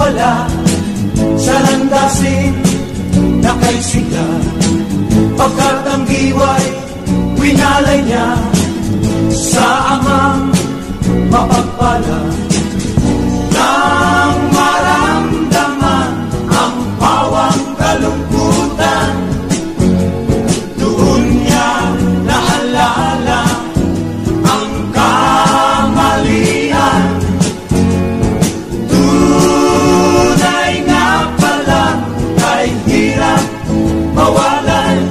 wala sa landasin na kay sigla, pagkat ang giway winalay niya sa amang mapagpala. Nang maramdaman ang pawang kalungkutan, doon niya naalala ang kamalian. Tunay nga pala kay hirap mawalan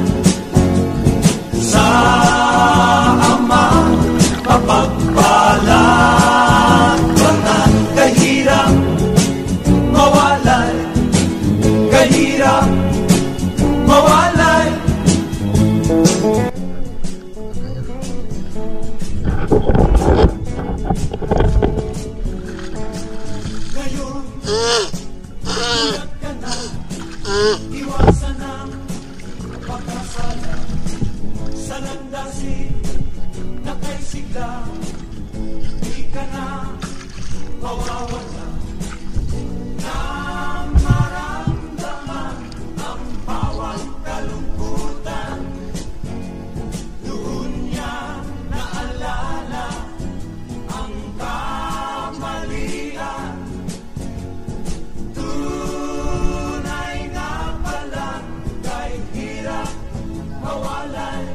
sa amang mapagpala. Kahirap mawalay, kahirap mawalay. Ngayon, ulat ka na, iwasan ang pagkasala sa landasin na kay sigla. Di ka na mawawala. Nang maramdaman ang bawang kalungkutan, doon niya naalala ang kamalian. Tunay nga pala kay hirap mawalay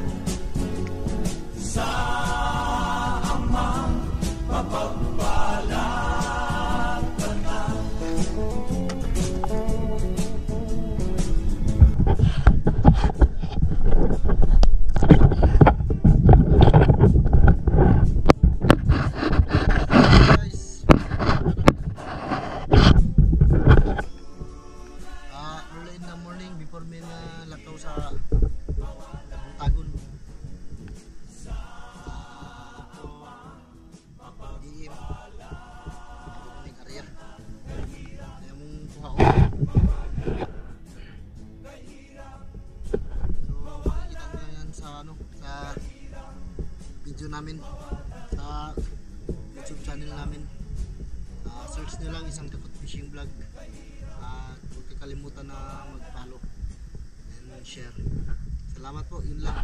sa amang mapagpala. Early in the morning before may lakaw sa tagon. DM ning area. Kaya mong kuha ko. So kita mo yan sa sa video namin sa YouTube channel namin. Search nyo lang Isang Dakot Fishing Vlog. Huwag kakalimutan na mag-follow and share. Salamat po, yun lang.